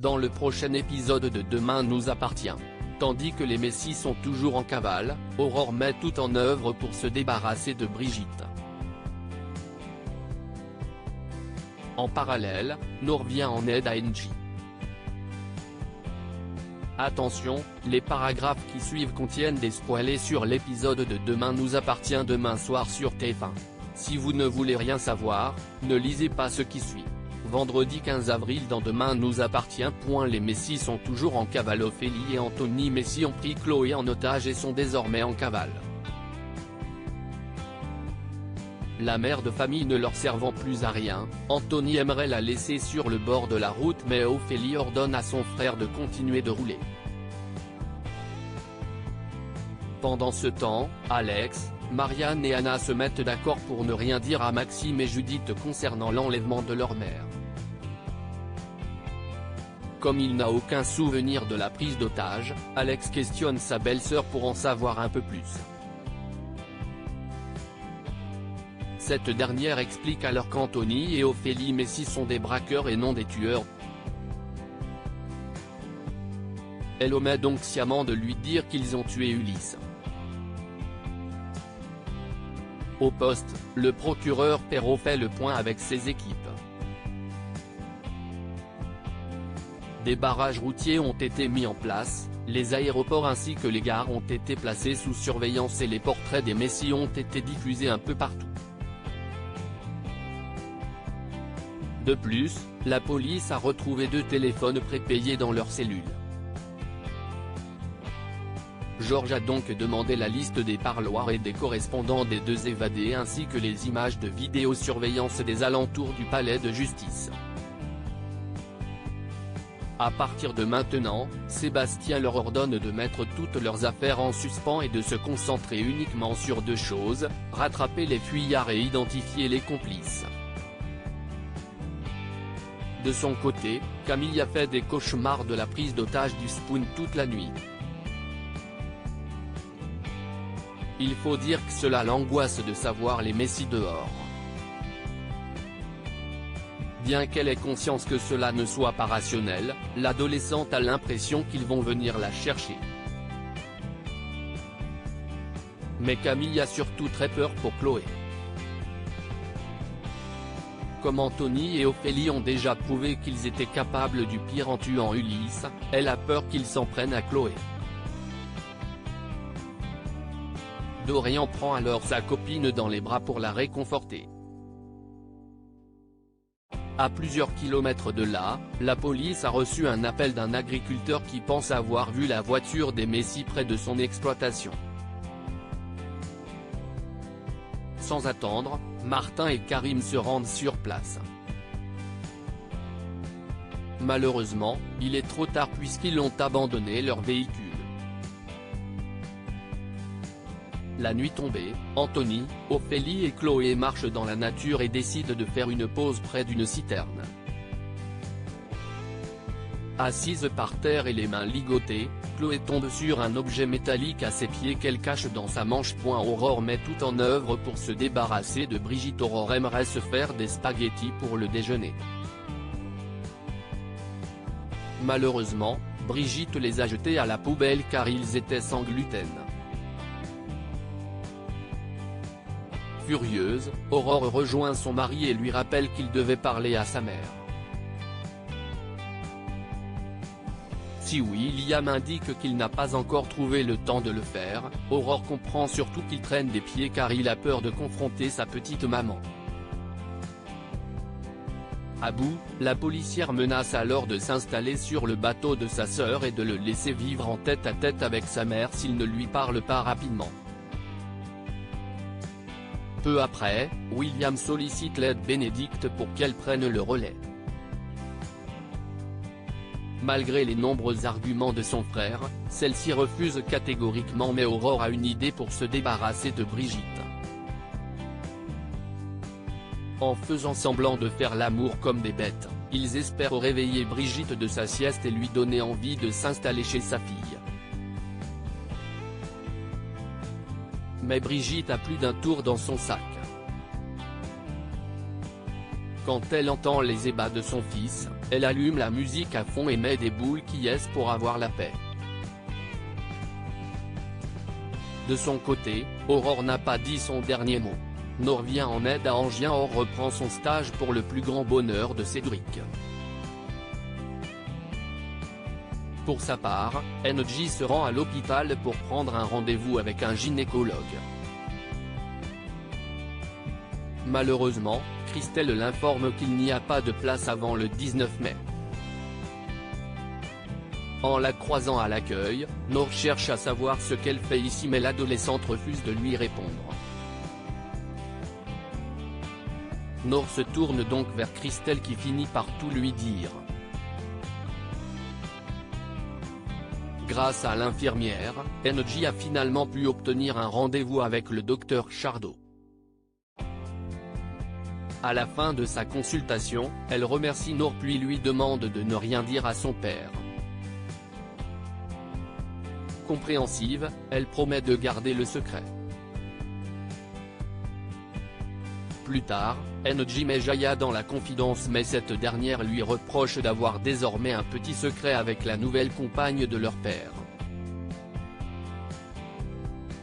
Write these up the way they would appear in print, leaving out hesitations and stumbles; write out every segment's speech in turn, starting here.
dans le prochain épisode de Demain nous appartient. Tandis que les Messi sont toujours en cavale, Aurore met tout en œuvre pour se débarrasser de Brigitte. En parallèle, Nour vient en aide à Angie. Attention, les paragraphes qui suivent contiennent des spoilers sur l'épisode de Demain nous appartient demain soir sur TF1. Si vous ne voulez rien savoir, ne lisez pas ce qui suit. Vendredi 15 avril dans Demain nous appartient. Les Messi sont toujours en cavale. Ophélie et Anthony Messi ont pris Chloé en otage et sont désormais en cavale. La mère de famille ne leur servant plus à rien, Anthony aimerait la laisser sur le bord de la route mais Ophélie ordonne à son frère de continuer de rouler. Pendant ce temps, Alex, Marianne et Anna se mettent d'accord pour ne rien dire à Maxime et Judith concernant l'enlèvement de leur mère. Comme il n'a aucun souvenir de la prise d'otage, Alex questionne sa belle-sœur pour en savoir un peu plus. Cette dernière explique alors qu'Anthony et Ophélie Messi sont des braqueurs et non des tueurs. Elle omet donc sciemment de lui dire qu'ils ont tué Ulysse. Au poste, le procureur Perrault fait le point avec ses équipes. Des barrages routiers ont été mis en place, les aéroports ainsi que les gares ont été placés sous surveillance et les portraits des Messi ont été diffusés un peu partout. De plus, la police a retrouvé 2 téléphones prépayés dans leurs cellules. Georges a donc demandé la liste des parloirs et des correspondants des 2 évadés ainsi que les images de vidéosurveillance des alentours du palais de justice. À partir de maintenant, Sébastien leur ordonne de mettre toutes leurs affaires en suspens et de se concentrer uniquement sur 2 choses, rattraper les fuyards et identifier les complices. De son côté, Camille a fait des cauchemars de la prise d'otage du Spoon toute la nuit. Il faut dire que cela l'angoisse de savoir les Messi dehors. Bien qu'elle ait conscience que cela ne soit pas rationnel, l'adolescente a l'impression qu'ils vont venir la chercher. Mais Camille a surtout très peur pour Chloé. Comme Anthony et Ophélie ont déjà prouvé qu'ils étaient capables du pire en tuant Ulysse, elle a peur qu'ils s'en prennent à Chloé. Dorian prend alors sa copine dans les bras pour la réconforter. À plusieurs kilomètres de là, la police a reçu un appel d'un agriculteur qui pense avoir vu la voiture des Messi près de son exploitation. Sans attendre, Martin et Karim se rendent sur place. Malheureusement, il est trop tard puisqu'ils ont abandonné leur véhicule. La nuit tombée, Anthony, Ophélie et Chloé marchent dans la nature et décident de faire une pause près d'une citerne. Assise par terre et les mains ligotées, Chloé tombe sur un objet métallique à ses pieds qu'elle cache dans sa manche. Aurore met tout en œuvre pour se débarrasser de Brigitte. Aurore aimerait se faire des spaghettis pour le déjeuner. Malheureusement, Brigitte les a jetés à la poubelle car ils étaient sans gluten. Furieuse, Aurore rejoint son mari et lui rappelle qu'il devait parler à sa mère. Si William indique qu'il n'a pas encore trouvé le temps de le faire, Aurore comprend surtout qu'il traîne des pieds car il a peur de confronter sa petite maman. À bout, la policière menace alors de s'installer sur le bateau de sa sœur et de le laisser vivre en tête-à-tête avec sa mère s'il ne lui parle pas rapidement. Peu après, William sollicite l'aide Bénédicte pour qu'elle prenne le relais. Malgré les nombreux arguments de son frère, celle-ci refuse catégoriquement mais Aurore a une idée pour se débarrasser de Brigitte. En faisant semblant de faire l'amour comme des bêtes, ils espèrent réveiller Brigitte de sa sieste et lui donner envie de s'installer chez sa fille. Mais Brigitte a plus d'un tour dans son sac. Quand elle entend les ébats de son fils, elle allume la musique à fond et met des boules qui est pour avoir la paix. De son côté, Aurore n'a pas dit son dernier mot. Nour vient en aide à Angien. Or reprend son stage pour le plus grand bonheur de Cédric. Pour sa part, NJ se rend à l'hôpital pour prendre un rendez-vous avec un gynécologue. Malheureusement, Christelle l'informe qu'il n'y a pas de place avant le 19 mai. En la croisant à l'accueil, Nour cherche à savoir ce qu'elle fait ici mais l'adolescente refuse de lui répondre. Nour se tourne donc vers Christelle qui finit par tout lui dire. Grâce à l'infirmière, NJ a finalement pu obtenir un rendez-vous avec le docteur Chardot. À la fin de sa consultation, elle remercie Nour puis lui demande de ne rien dire à son père. Compréhensive, elle promet de garder le secret. Plus tard, NJ met Jaya dans la confidence mais cette dernière lui reproche d'avoir désormais un petit secret avec la nouvelle compagne de leur père.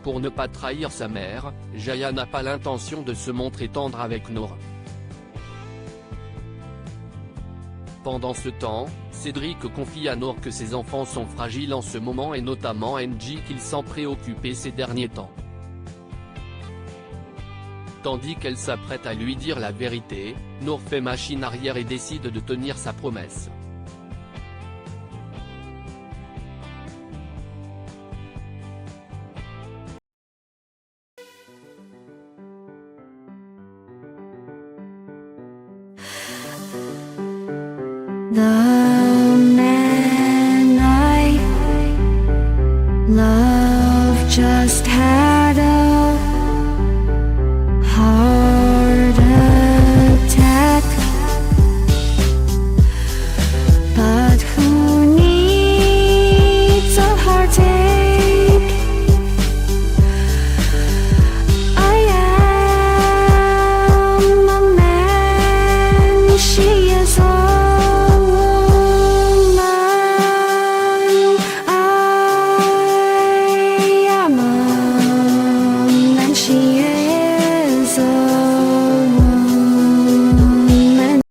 Pour ne pas trahir sa mère, Jaya n'a pas l'intention de se montrer tendre avec Nour. Pendant ce temps, Cédric confie à Nour que ses enfants sont fragiles en ce moment et notamment NJ qu'il s'en préoccupait ces derniers temps. Tandis qu'elle s'apprête à lui dire la vérité, Nour fait machine arrière et décide de tenir sa promesse. The man I love just had a heart